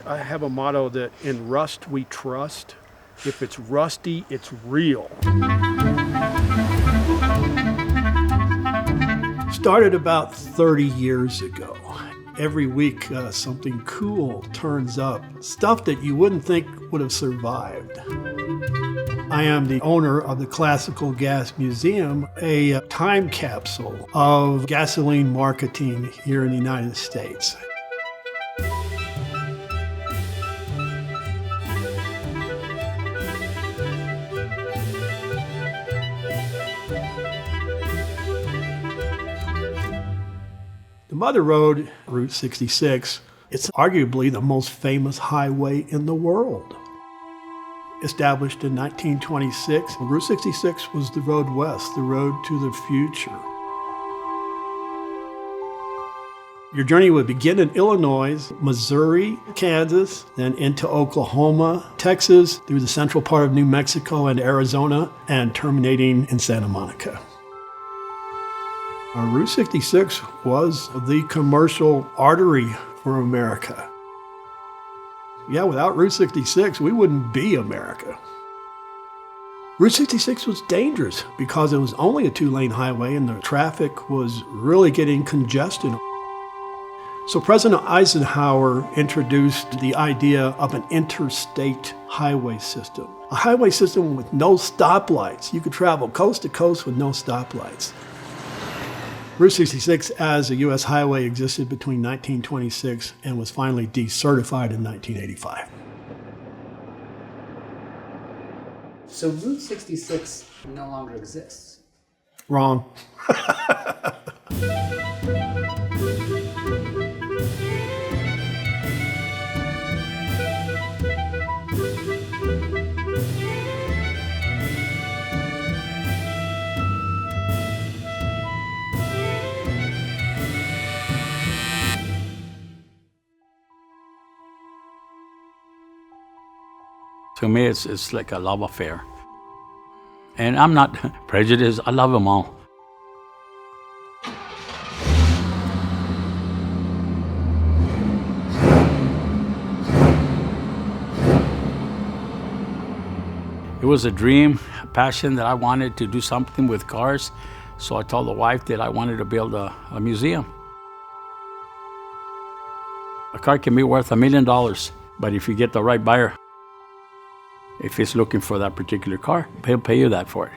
I have a motto that in rust we trust. If it's rusty, it's real. Started about 30 years ago. Every week something cool turns up, stuff that you wouldn't think would have survived. I am the owner of the Classical Gas Museum, a time capsule of gasoline marketing here in the United States. The Mother Road, Route 66, it's arguably the most famous highway in the world. Established in 1926, Route 66 was the road west, the road to the future. Your journey would begin in Illinois, Missouri, Kansas, then into Oklahoma, Texas, through the central part of New Mexico and Arizona, and terminating in Santa Monica. Route 66 was the commercial artery for America. Yeah, without Route 66, we wouldn't be America. Route 66 was dangerous because it was only a two-lane highway and the traffic was really getting congested. So President Eisenhower introduced the idea of an interstate highway system. A highway system with no stoplights. You could travel coast to coast with no stoplights. Route 66 as a U.S. highway existed between 1926 and was finally decertified in 1985. So Route 66 no longer exists? Wrong. To me, it's like a love affair. And I'm not prejudiced, I love them all. It was a dream, a passion that I wanted to do something with cars. So I told the wife that I wanted to build a museum. A car can be worth $1 million, but if you get the right buyer, if he's looking for that particular car, he'll pay you that for it.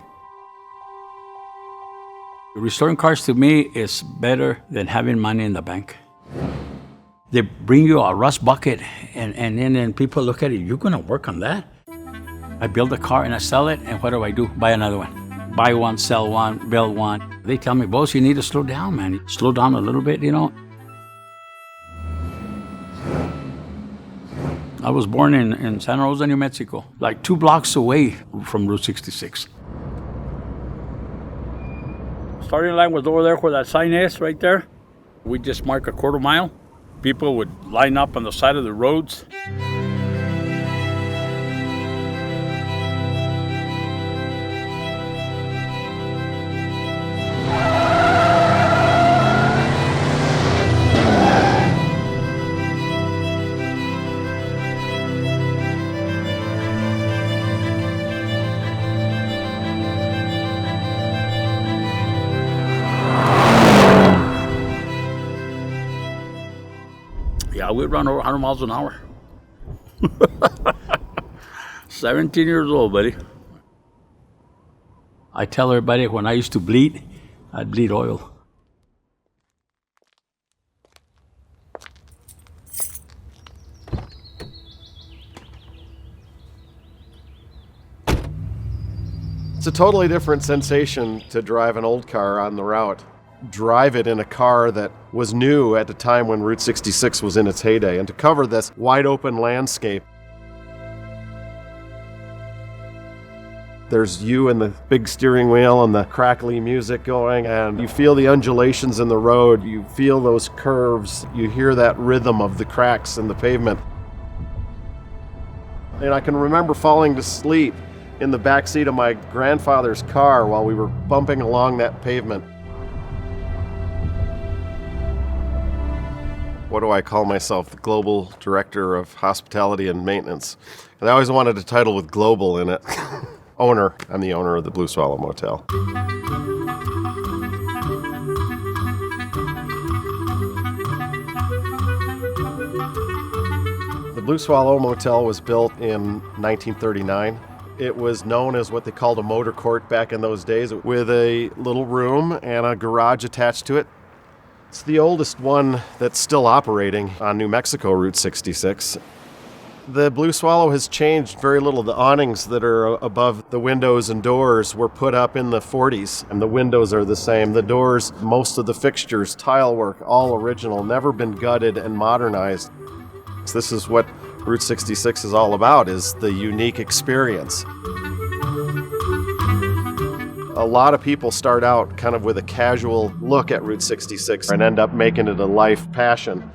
Restoring cars to me is better than having money in the bank. They bring you a rust bucket and then people look at it, you're gonna work on that? I build a car and I sell it, and what do? Buy another one. Buy one, sell one, build one. They tell me, boss, you need to slow down, man. Slow down a little bit, you know. I was born in Santa Rosa, New Mexico, like 2 blocks away from Route 66. Starting line was over there where that sign is, right there. We just mark a quarter mile. People would line up on the side of the roads. Yeah, we'd run over 100 miles an hour. 17 years old, buddy. I tell everybody when I used to bleed, I'd bleed oil. It's a totally different sensation to drive an old car on the route. Drive it in a car that was new at the time when Route 66 was in its heyday, and to cover this wide open landscape. There's you and the big steering wheel and the crackly music going, and you feel the undulations in the road, you feel those curves, you hear that rhythm of the cracks in the pavement. And I can remember falling to sleep in the back seat of my grandfather's car while we were bumping along that pavement. what do I call myself? The Global Director of Hospitality and Maintenance. And I always wanted a title with global in it. Owner. I'm the owner of the Blue Swallow Motel. The Blue Swallow Motel was built in 1939. It was known as what they called a motor court back in those days, with a little room and a garage attached to it. It's the oldest one that's still operating on New Mexico Route 66. The Blue Swallow has changed very little. The awnings that are above the windows and doors were put up in the 40s, and the windows are the same. The doors, most of the fixtures, tile work, all original, never been gutted and modernized. So this is what Route 66 is all about, is the unique experience. A lot of people start out kind of with a casual look at Route 66 and end up making it a life passion.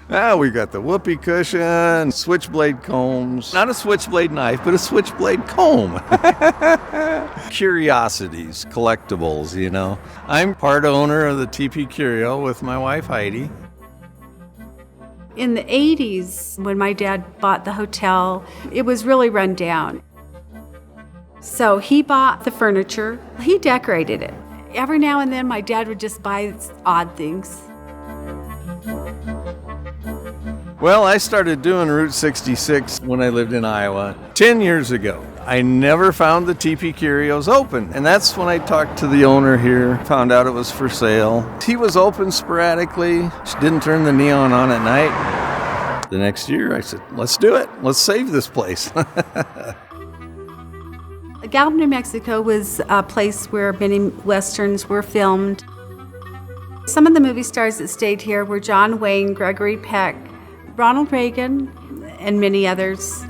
We got the whoopee cushion, switchblade combs, not a switchblade knife, but a switchblade comb. Curiosities, collectibles, you know. I'm part owner of the TP Curio with my wife Heidi. In the 80s, when my dad bought the hotel, it was really run down. So he bought the furniture, he decorated it. Every now and then my dad would just buy odd things. Well, I started doing Route 66 when I lived in Iowa 10 years ago. I never found the TP Curios open, and that's when I talked to the owner here, found out it was for sale. He was open sporadically, just didn't turn the neon on at night. The next year I said, let's do it, let's save this place. Gallup, New Mexico was a place where many westerns were filmed. Some of the movie stars that stayed here were John Wayne, Gregory Peck, Ronald Reagan, and many others.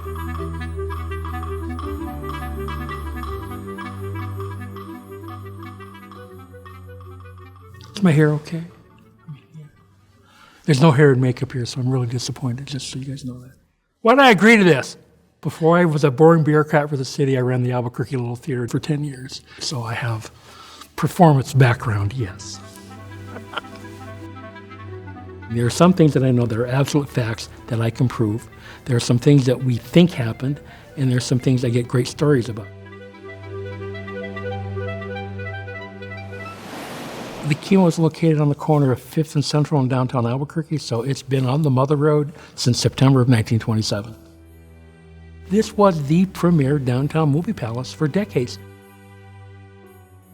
Is my hair okay? There's no hair and makeup here, so I'm really disappointed, just so you guys know that. Why did I agree to this? Before I was a boring bureaucrat for the city, I ran the Albuquerque Little Theater for 10 years. So I have performance background, yes. There are some things that I know that are absolute facts that I can prove. There are some things that we think happened, and there are some things I get great stories about. The Kimo is located on the corner of 5th and Central in downtown Albuquerque, so it's been on the Mother Road since September of 1927. This was the premier downtown movie palace for decades.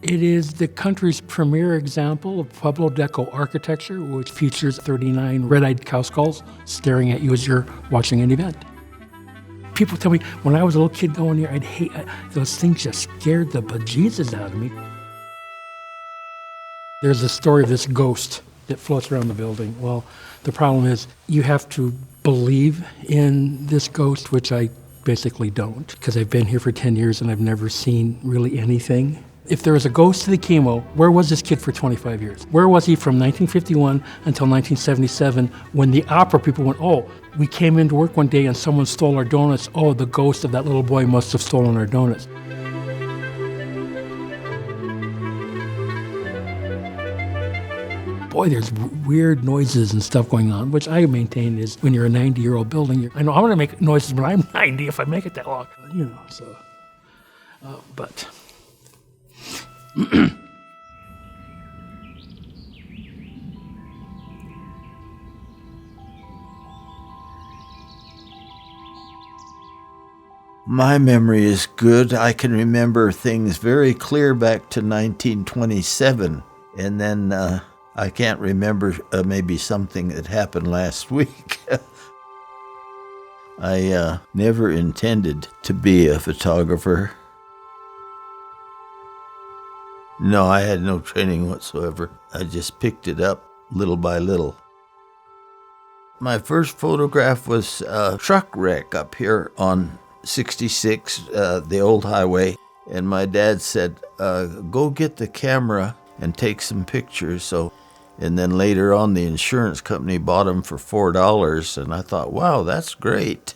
It is the country's premier example of Pueblo Deco architecture, which features 39 red-eyed cow skulls staring at you as you're watching an event. People tell me, when I was a little kid going here, I'd hate, those things just scared the bejesus out of me. There's a story of this ghost that floats around the building. Well, the problem is you have to believe in this ghost, which I basically don't, because I've been here for 10 years and I've never seen really anything. If there was a ghost to the Kimo, where was this kid for 25 years? Where was he from 1951 until 1977 when the opera people went, oh, we came into work one day and someone stole our donuts. Oh, the ghost of that little boy must have stolen our donuts. Boy, there's weird noises and stuff going on, which I maintain is when you're a 90-year-old building, I know I'm going to make noises when I'm 90 if I make it that long, you know, so, but. My memory is good. I can remember things very clear back to 1927, and then I can't remember maybe something that happened last week. I never intended to be a photographer. No, I had no training whatsoever. I just picked it up little by little. My first photograph was a truck wreck up here on 66, the old highway. And my dad said, go get the camera and take some pictures. And then later on, the insurance company bought them for $4. And I thought, wow, that's great.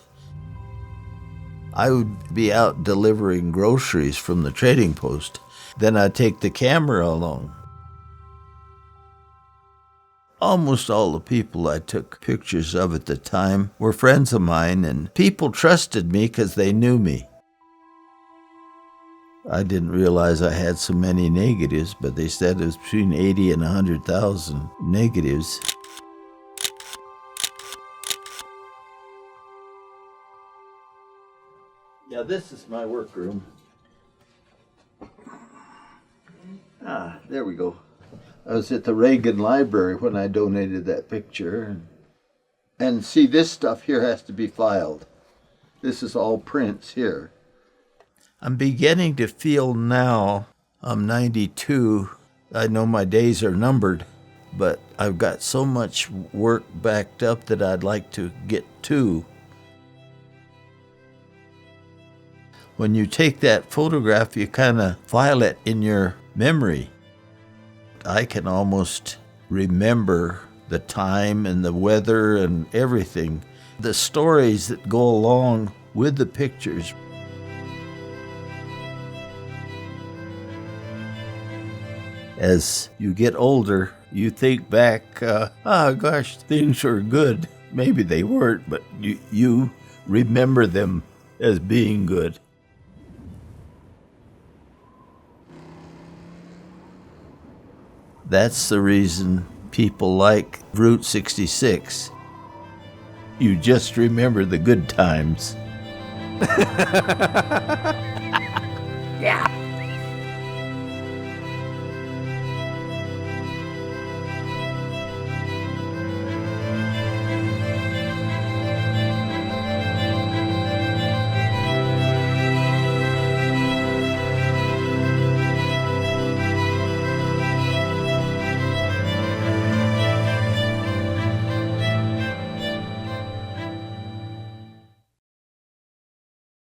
I would be out delivering groceries from the trading post. Then I'd take the camera along. Almost all the people I took pictures of at the time were friends of mine, and people trusted me because they knew me. I didn't realize I had so many negatives, but they said it was between 80 and 100,000 negatives. Yeah, this is my workroom. There we go. I was at the Reagan Library when I donated that picture. And see, this stuff here has to be filed. This is all prints here. I'm beginning to feel now, I'm 92, I know my days are numbered, but I've got so much work backed up that I'd like to get to. When you take that photograph, you kind of file it in your memory. I can almost remember the time and the weather and everything, the stories that go along with the pictures. As you get older, you think back, gosh, things were good. Maybe they weren't, but you remember them as being good. That's the reason people like Route 66. You just remember the good times. Yeah.